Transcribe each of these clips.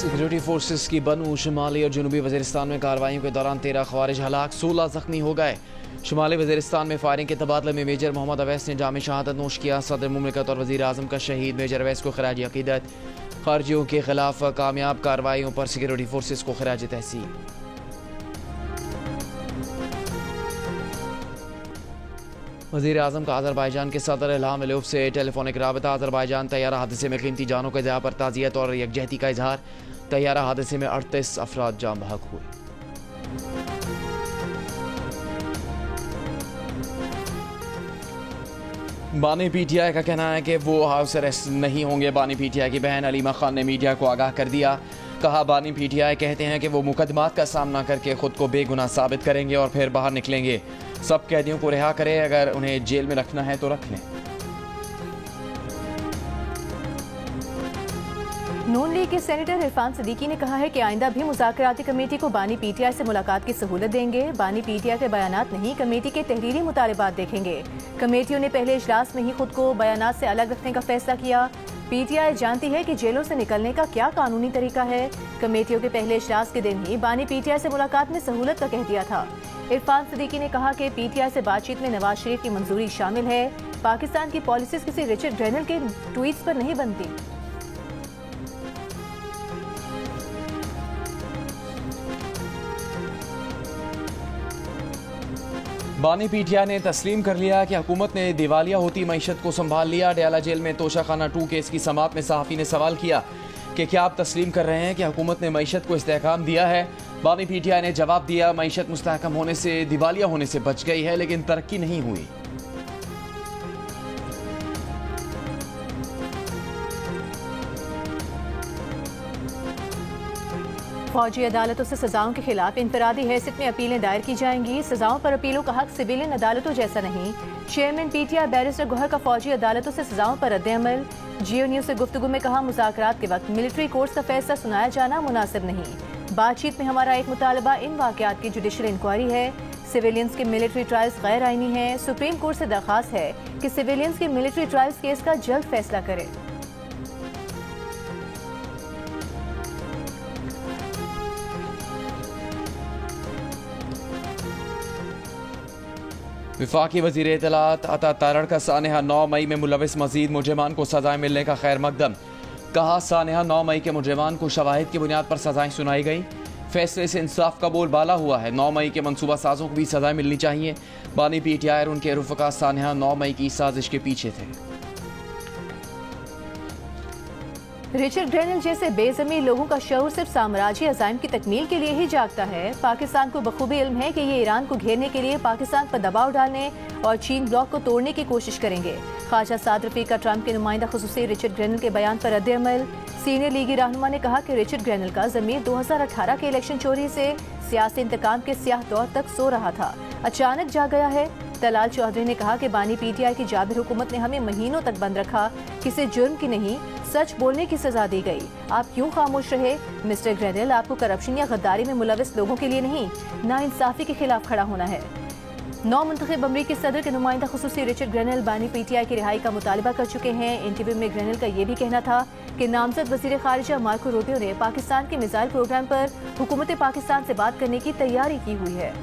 Security forces की बनू शुमाली और जनूबी वज़ीरिस्तान में कार्रवाइयों के दौरान 13 ख़वारिज हलाक, 16 ज़ख्मी हो गए। शुमाली वज़ीरिस्तान में फायरिंग के तबादले में मेजर मोहम्मद अवैस ने जाम शहादत नोश किया। सदर मुमलिकत और वज़ीर आज़म का शहीद मेजर अवैस को खराज अक़ीदत। खारजियों के खिलाफ कामयाब कार्रवाइयों पर सिक्योरिटी फोर्सेस को खराज तहसीन। वज़ीर आज़म का अज़रबाईजान के सदर इल्हाम अलीयव से टेलीफोनिक राबता। अज़रबाईजान तैयारा हादसे में कीमती जानों के ज़िया पर ताज़ियत और यकजहती का इजहार। तैयारा हादसे में 38 अफराद जाम बहक हुए। बानी PTI का कहना है कि वो हाउस अरेस्ट नहीं होंगे। बानी PTI की बहन अलीमा खान ने मीडिया को आगाह कर दिया। कहा, बानी PTI कहते हैं कि वो मुकदमात का सामना करके खुद को बेगुनाह साबित करेंगे और फिर बाहर निकलेंगे। सब कैदियों को रिहा करें, अगर उन्हें जेल में रखना है तो रख लें। नून लीग के सेनेटर इरफान सिद्दीकी ने कहा है कि आइंदा भी मुज़ाकराती कमेटी को बानी PTI से मुलाकात की सहूलत देंगे। बानी PTI के बयानात नहीं, कमेटी के तहरीरी मुतालिबात देखेंगे। कमेटियों ने पहले इजलास में ही खुद को बयानात से अलग रखने का फैसला किया। PTI जानती है कि जेलों से निकलने का क्या कानूनी तरीका है। कमेटियों के पहले इजलास के दिन ही बानी PTI से मुलाकात में सहूलत का कह दिया था। इरफान सिद्दीकी ने कहा कि PTI से बातचीत में नवाज शरीफ की मंजूरी शामिल है। पाकिस्तान की पॉलिसीज किसी रिचर्ड ग्रेनल के ट्वीट्स पर नहीं बनती। बानी PTI ने तस्लीम कर लिया कि हुकूमत ने दिवालिया होती मईशत को संभाल लिया। डयाला जेल में तोशाखाना 2 केस की समाअत में सहाफ़ी ने सवाल किया कि क्या आप तस्लीम कर रहे हैं कि हुकूमत ने मईशत को इस्तेहकाम दिया है। बानी PTI ने जवाब दिया, मईशत मुस्तहकम होने से दिवालिया होने से बच गई है, लेकिन तरक्की नहीं हुई। फौजी अदालतों से सजाओं के खिलाफ इनफरादी हैसियत में अपीलें दायर की जाएंगी। सजाओं पर अपीलों का हक सिविलियन अदालतों जैसा नहीं। चेयरमैन PTI बैरिस्टर गौहर का फौजी अदालतों से सजाओं पर रद्द-ए-अमल। जियो न्यूज से गुफ्तगू में कहा, मुज़ाकरात के वक्त मिलिट्री कोर्ट्स का फैसला सुनाया जाना मुनासिब नहीं। बातचीत में हमारा एक मुतालबा इन वाक़यात की जुडिशल इंक्वायरी है। सिविलियंस के मिलिट्री ट्रायल्स गैर आईनी है। सुप्रीम कोर्ट से दरख्वास्त है कि सिविलियंस के मिलिट्री ट्रायल्स केस का जल्द फैसला करे। वफाकी वज़ीर इत्तलात अता तारड़ का सानेहा 9 मई में मुलविस मजीद मुजरिमान को सजाएं मिलने का खैर मकदम। कहा, सानेहा 9 मई के मुजरिमान को शवाहिद की बुनियाद पर सजाएं सुनाई गई। फैसले से इंसाफ का बोलबाला हुआ है। 9 मई के मनसूबा साजों को भी सजाएं मिलनी चाहिए। बानी PTI और उनके रुफ़का सानेहा 9 मई की साजिश के पीछे थे। रिचर्ड ग्रेनल जैसे बेज़मीर लोगों का शऊर सिर्फ साम्राज्य अज़ाइम की तकमील के लिए ही जागता है। पाकिस्तान को बखूबी इल्म है कि ये ईरान को घेरने के लिए पाकिस्तान पर दबाव डालने और चीन ब्लॉक को तोड़ने की कोशिश करेंगे। ख्वाजा साद रफ़ीका ट्रंप के नुमाइंदा खुसूसी रिचर्ड ग्रेनल के बयान पर रद्द-ए-अमल। सीनियर लीगी रहनुमा ने कहा कि रिचर्ड ग्रेनल का ज़मीर 2018 के इलेक्शन चोरी से सियासी इंतकाम के स्याह दौर तक सो रहा था, अचानक जा गया है। तलाल चौधरी ने कहा कि बानी PTI की जाबिर हुकूमत ने हमें महीनों तक बंद रखा, किसी जुर्म की नहीं, सच बोलने की सजा दी गई। आप क्यों खामोश रहे? मिस्टर ग्रेनल, आपको करप्शन या गद्दारी में मुलविस लोगों के लिए नहीं, नाइंसाफी के खिलाफ खड़ा होना है। नौ मुंतखब अमरीकी सदर के नुमाइंदा खुसूसी रिचर्ड ग्रेनल बानी PTI की रिहाई का मुतालबा कर चुके हैं। इंटरव्यू में ग्रेनल का ये भी कहना था कि नामजद वज़ीर ख़ारिजा मार्को रूबियो ने पाकिस्तान के मिसाइल प्रोग्राम पर हुकूमत पाकिस्तान से बात करने की तैयारी की हुई है।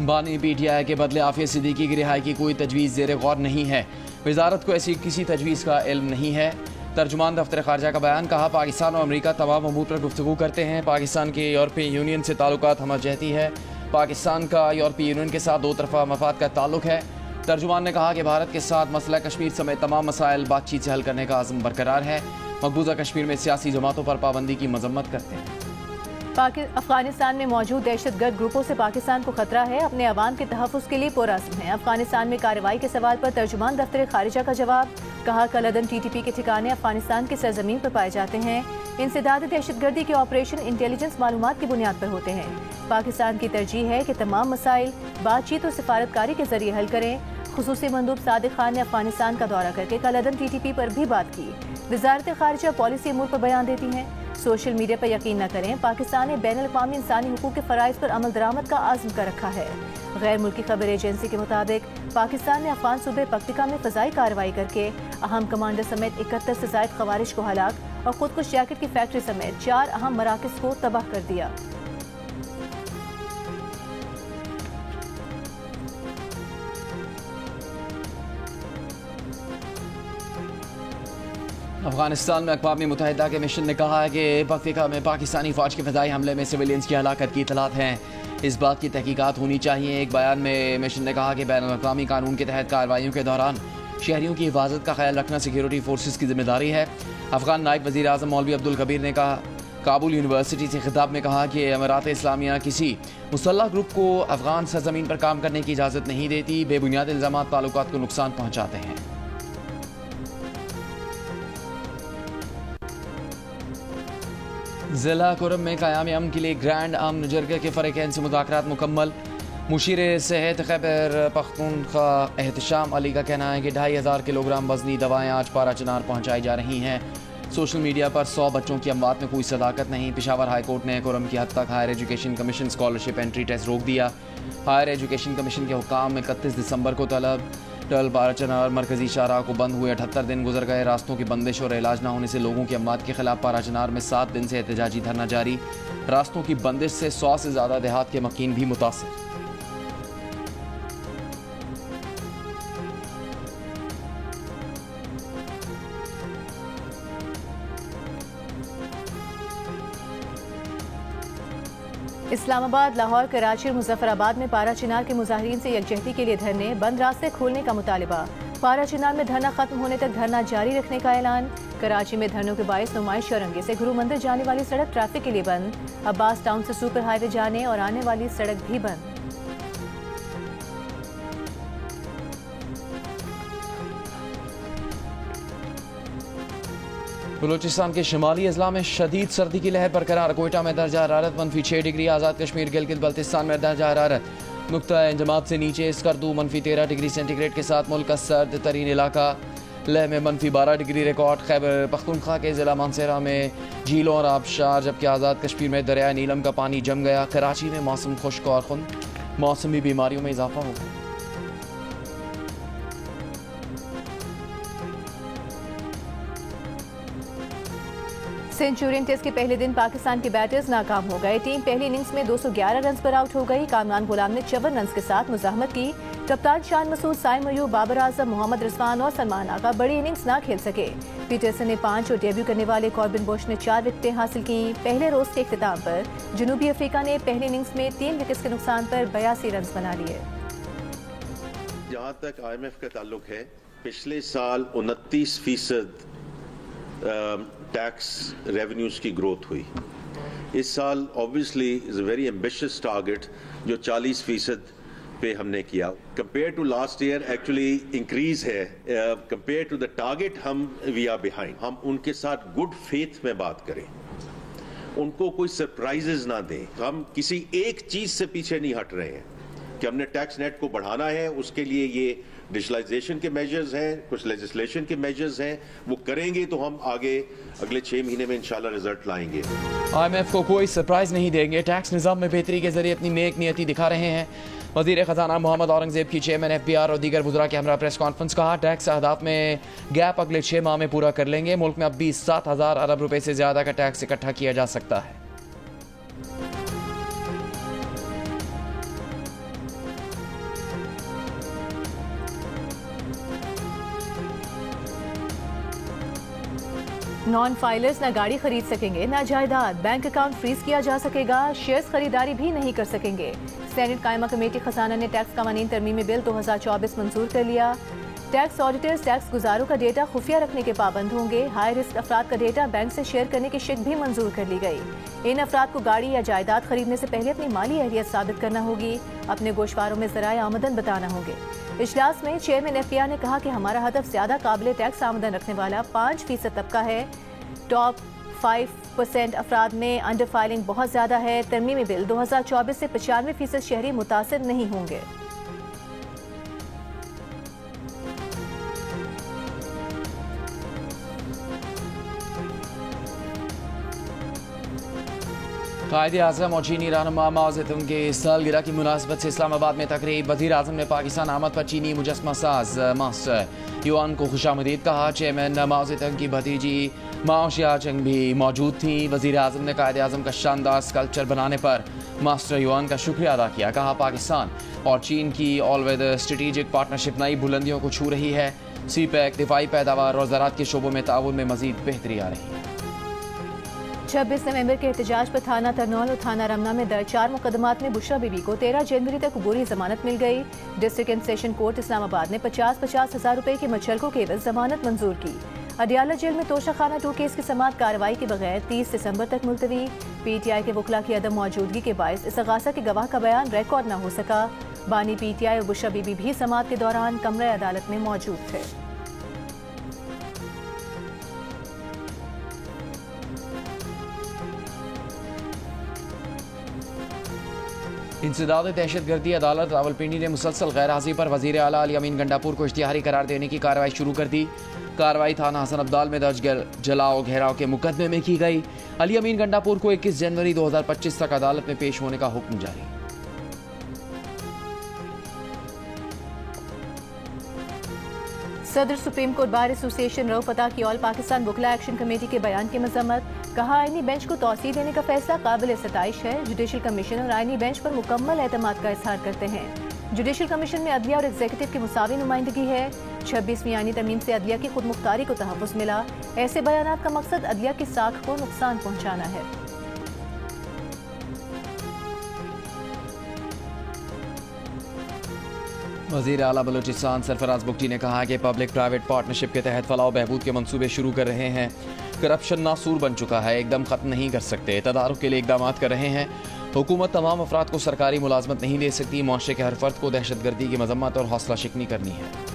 बानी PTI के बदले आफिया सिद्दीकी की रिहाई की कोई तजवीज़ ज़ेर गौर नहीं है। वजारत को ऐसी किसी तजवीज़ का इल्म नहीं है। तर्जुमान दफ्तर खारजा का बयान। कहा, पाकिस्तान और अमरीका तमाम अमूर पर गुफ्तगू करते हैं। पाकिस्तान के यूरोपीय यूनियन से ताल्लुकात हमजहती है। पाकिस्तान का यूरोपीय यूनियन के साथ दो तरफा मफाद का ताल्लुक है। तर्जुमान ने कहा कि भारत के साथ मसला कश्मीर समेत तमाम मसाइल बातचीत से हल करने का आज़म बरकरार है। मकबूजा कश्मीर में सियासी जमातों पर पाबंदी की मजम्मत करते हैं। अफगानिस्तान में मौजूद दहशतगर्द ग्रुपों से पाकिस्तान को खतरा है, अपने अवाम के तहफ़्फ़ुज़ के लिए पुरअज़्म है। अफगानिस्तान में कार्रवाई के सवाल पर तर्जुमान दफ्तर खारिजा का जवाब। कहा, कलअदम TTP के ठिकाने अफगानिस्तान की सरजमीन पर पाए जाते हैं। इंसदाद दहशतगर्दी के ऑपरेशन इंटेलिजेंस मालूमात की बुनियाद पर होते हैं। पाकिस्तान की तरजीह है कि तमाम मसाइल बातचीत और सिफारतकारी के जरिए हल करें। खुसूसी मंदूब सादिक खान ने अफगानिस्तान का दौरा करके कलअदम TTP पर भी बात की। वजारत खारिजा पॉलिसी अमूर पर बयान देती है। सोशल मीडिया पर यकीन न करें, पाकिस्तान ने बैनुल अक़वामी इंसानी हुकूक के फ़राइज़ पर अमल दरामद का आज़म कर रखा है। गैर मुल्की खबर एजेंसी के मुताबिक पाकिस्तान ने अफगान सूबे पक्तिका में फ़ज़ाई कार्रवाई करके अहम कमांडर समेत 71 से ज़ायद ख़वारिज को हलाक और खुदकुश जैकेट की फैक्ट्री समेत 4 अहम मराकज़ को तबाह कर दिया। अफगानिस्तान में अक़वाम मुत्तहिदा के मिशन ने कहा है कि पक्तिका में पाकिस्तानी फ़ौज के फ़िज़ाई हमले में सिविलियंस की हलाकत की इतलात हैं। इस बात की तहकीकात होनी चाहिए। एक बयान में मिशन ने कहा कि बैनुल अक़वामी कानून के तहत कार्रवाइयों के दौरान शहरियों की हिफाजत का ख्याल रखना सिक्योरिटी फोर्सेस की जिम्मेदारी है। अफगान नायब वज़ीर आज़म मौलवी अब्दुल कबीर ने कहा काबुल यूनिवर्सिटी से खिताब में कहा कि अमीरात इस्लामिया किसी मुसल्लह ग्रुप को अफगान सरजमीन पर काम करने की इजाज़त नहीं देती। बेबुनियाद इल्ज़ामात ताल्लुकात को नुकसान पहुँचाते हैं। ज़िला कुरम में क़याम अमन के लिए ग्रैंड अमन जरगे के फ़रीक़ैन से मुज़ाकरात मुकम्मल। मुशीर सेहत खैबर पख्तूनख्वा एहतशाम अली का कहना है कि 2500 किलोग्राम वज़नी दवाएँ आज पारा चिनार पहुँचाई जा रही हैं। सोशल मीडिया पर 100 बच्चों की अमवात में कोई सदाकत नहीं। पेशावर हाई कोर्ट ने कुरम की हद तक higher education commission scholarship entry test रोक दिया। हायर एजुकेशन कमीशन के हुकाम 31 दिसंबर को तलब। टल पाराचनार मरकजी शाहराह को बंद हुए 78 दिन गुजर गए। रास्तों की बंदिश और इलाज न होने से लोगों की अमवात के खिलाफ पाराचनार में 7 दिन से एहतजाजी धरना जारी। रास्तों की बंदिश से 100 से ज़्यादा देहात के मकीन भी मुतासिर। इस्लामाबाद, लाहौर, कराची और मुजफ्फराबाद में पारा चिनार के मुजाहिरीन से यकजहती के लिए धरने, बंद रास्ते खोलने का मुतालिबा। पारा चिनार में धरना खत्म होने तक धरना जारी रखने का ऐलान। कराची में धरनों के बायस नुमाइश औरंगे से गुरु मंदिर जाने वाली सड़क ट्रैफिक के लिए बंद। अब्बास टाउन से सुपर हाईवे जाने और आने वाली सड़क भी बंद। बलूचिस्तान के शिमाली अजला में शदीद सर्दी की लहर बरकरार। कोयटा में दर्जा हरारत -6 डिग्री। आज़ाद कश्मीर गिलगित बल्तिस्तान में दर्जा हरारत नुक्ता इंजमात से नीचे। स्कर्दू -13 डिग्री सेंटीग्रेड के साथ मुल्क का सर्द तरीन इलाका। लेह में -12 डिग्री रिकॉर्ड। खैबर पख्तूनख्वा के ज़िला मानसेरा में झीलों और आबशार, जबकि आज़ाद कश्मीर में दरिया नीलम का पानी जम गया। कराची में मौसम खुश्क और खुश्क, मौसमी बीमारियों में इजाफा हो गया। सेंचुरियन टेस्ट के पहले दिन पाकिस्तान के बैटर्स नाकाम हो गए। टीम पहली इनिंग्स में 211 रन पर आउट हो गई। कामरान गुलाम ने 54 रन के साथ मुजाहमत की। कप्तान शान मसूद, साइम अयूब, बाबर आजम, मोहम्मद रिजवान और सलमान आगा बड़ी इनिंग्स ना खेल सके। पीटरसन ने 5 और डेब्यू करने वाले कॉर्बिन बुश ने 4 विकेटें हासिल की। पहले रोज के इख्तिताम पर जनूबी अफ्रीका ने पहली इनिंग्स में 3 विकेट्स के नुकसान पर 82 रन बना लिए। जहाँ तक IMF का ताल्लुक है, पिछले साल 29% टैक्स रेवेन्यूज की ग्रोथ हुई। इस साल obviously is a very ambitious target जो 40% पे हमने किया। Compare to last year actually increase है। कंपेयर टू द टारगेट हम वी आर बिहाइंड। हम उनके साथ गुड फेथ में बात करें, उनको कोई सरप्राइजेस ना दें। हम किसी एक चीज से पीछे नहीं हट रहे हैं कि हमने टैक्स नेट को बढ़ाना है। उसके लिए ये डिजिटलाइजेशन के मेजर्स हैं, कुछ लेजिस्लेशन के मेजर्स हैं, वो करेंगे तो हम आगे अगले 6 महीने में इंशाल्लाह रिजल्ट लाएंगे। IMF को कोई सरप्राइज नहीं देंगे। टैक्स निज़ाम में बेहतरी के जरिए अपनी नेक नियति दिखा रहे हैं। वज़ीर ख़जाना मोहम्मद औरंगज़ेब की चेयरमैन FBR और दीगर वज़रा के हमरा प्रेस कॉन्फ्रेंस। कहा टैक्स अहदाफ में गैप अगले 6 माह में पूरा कर लेंगे। मुल्क में अब भी 7,000 अरब रुपए से ज़्यादा का टैक्स इकट्ठा किया जा सकता है। नॉन फाइलर्स न गाड़ी खरीद सकेंगे न जायदाद। बैंक अकाउंट फ्रीज किया जा सकेगा। शेयर्स खरीदारी भी नहीं कर सकेंगे। सेनेट कायमा कमेटी खजाना ने टैक्स कानून तरमीमी बिल 2024 मंजूर कर लिया। टैक्स ऑडिटर्स टैक्स गुजारों का डेटा खुफिया रखने के पाबंद होंगे। हाई रिस्क अफराद का डेटा बैंक से शेयर करने की शिक भी मंजूर कर ली गई। इन अफराद को गाड़ी या जायदाद खरीदने से पहले अपनी माली अहलियत साबित करना होगी। अपने गोशवारों में ज़राए आमदन बताना होंगे। इजलास में चेयरमैन FBR ने कहा कि हमारा हदफ ज़्यादा काबिल टैक्स आमदन रखने वाला 5% तबका है। टॉप 5% अफराद में अंडर फाइलिंग बहुत ज़्यादा है। तरमीमी बिल 2024 से 95% शहरी मुतासिर नहीं होंगे। कायद-ए-आज़म और चीनी रहनुमा माओ ज़ेदुंग के सालगिरह की मुनासबत से इस्लामाबाद में तकरीब। वज़ीर-ए-आज़म ने पाकिस्तान आमद पर चीनी मुजस्समा साज मास्टर युआन को खुशामदीद कहा। चेयरमैन माओ ज़ेदुंग की भतीजी माओ शियाचंग भी मौजूद थी। वज़ीर-ए-आज़म ने कायद-ए-आज़म का शानदार स्कल्पचर बनाने पर मास्टर युआन का शुक्रिया अदा किया। कहा पाकिस्तान और चीन की ऑल वेदर स्ट्रेटेजिक पार्टनरशिप नई बुलंदियों को छू रही है। सी-पैक, दिफाई पैदावार और ज़राअत के शोबों में ताउन में मज़ीद बेहतरी आ रही है। 26 नवंबर के एहतजाज पर थाना तरनौल और थाना रमना में दर्ज 4 मुकदमात में बुशरा बीबी को 13 जनवरी तक अबूरी जमानत मिल गई। District and session court Islamabad ने 50-50 हज़ार रुपए के मुचलकों के एवज जमानत मंजूर की। अडियाला जेल में तोशाखाना 2 केस की समाअत कार्रवाई के बगैर 30 दिसंबर तक मुलतवी। PTI के वकला की अदम मौजूदगी के बायस इस्तगासा के गवाह का बयान रिकॉर्ड न हो सका। बानी PTI और बुशरा बीबी भी समाअत के दौरान कमरे अदालत में मौजूद थे। इंसदाद दहशतगर्दी अदालत रावलपिंडी ने मुसलसल गैर हाजिरी पर वज़ीर आला अली अमीन गंडापुर को इश्तिहारी करार देने की कार्रवाई शुरू कर दी। कार्रवाई थाना हसन अब्दाल में दर्ज जलाओ घेराव के मुकदमे में की गई। अली अमीन गंडापुर को 21 जनवरी 2025 तक अदालत में पेश होने का हुक्म जारी। सदर supreme court bar association Rauf अता की ऑल पाकिस्तान वकला एक्शन कमेटी के बयान की मजम्मत। कहा आईनी बेंच को तौसीह देने का फैसला काबिल सताइश है। जुडिशल कमीशन और आईनी बेंच पर मुकम्मल एतमाद का इजहार करते हैं। जुडिशल कमीशन में अदलिया और एग्जीक्यूटिव की मुसावी नुमाइंदगी है। 26वीं आईनी तरमीम से अदलिया की खुद मुख्तारी को तहफ़्फ़ुज़ मिला। ऐसे बयानात का मकसद अदलिया की साख को नुकसान पहुँचाना है। वज़ीर आला बलूचिस्तान सरफराज बुगटी ने कहा कि पब्लिक प्राइवेट पार्टनरशिप के तहत फलाह बहबूद के मंसूबे शुरू कर रहे हैं। करप्शन नासूर बन चुका है, एकदम ख़त्म नहीं कर सकते। तदारुक के लिए इकदाम कर रहे हैं। हुकूमत तमाम अफराद को सरकारी मुलाजमत नहीं दे सकती। मुआशरे के हर फर्द को दहशतगर्दी की मजम्मत और हौसला शिकनी करनी है।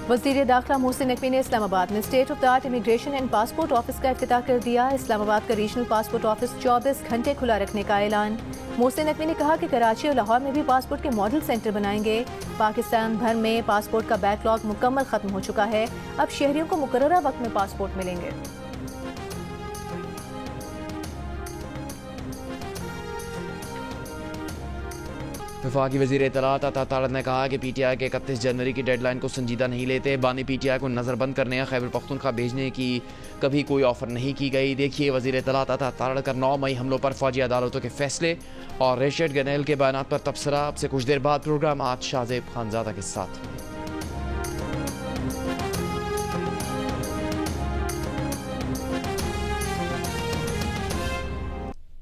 वज़ीर दाखिला मोहसिन नकवी ने इस्लामाबाद में state of the art immigration and passport office का इफ्तिताह कर दिया। इस्लामाबाद का रीजनल पासपोर्ट ऑफिस 24 घंटे खुला रखने का ऐलान। मोहसिन नकवी ने कहा कि कराची और लाहौर में भी पासपोर्ट के मॉडल सेंटर बनाएंगे। पाकिस्तान भर में पासपोर्ट का बैकलॉग मुकम्मल खत्म हो चुका है। अब शहरियों को मुकर्ररा वक्त में पासपोर्ट मिलेंगे। वफाकी वज़ीर इत्तलात अता तारड़ ने कहा कि PTI के 31 जनवरी की डेडलाइन को संजीदा नहीं लेते। बानी PTI को नज़रबंद करने या खैबर पख्तूनख्वा भेजने की कभी कोई ऑफर नहीं की गई। देखिए वज़ीर इत्तलात अता तारड़ का 9 मई हमलों पर फौजी अदालतों के फैसले और रिचर्ड गनेल के बयानात पर तबसरा। अब से कुछ देर बाद प्रोग्राम आज शाहजेब खानजादा के साथ।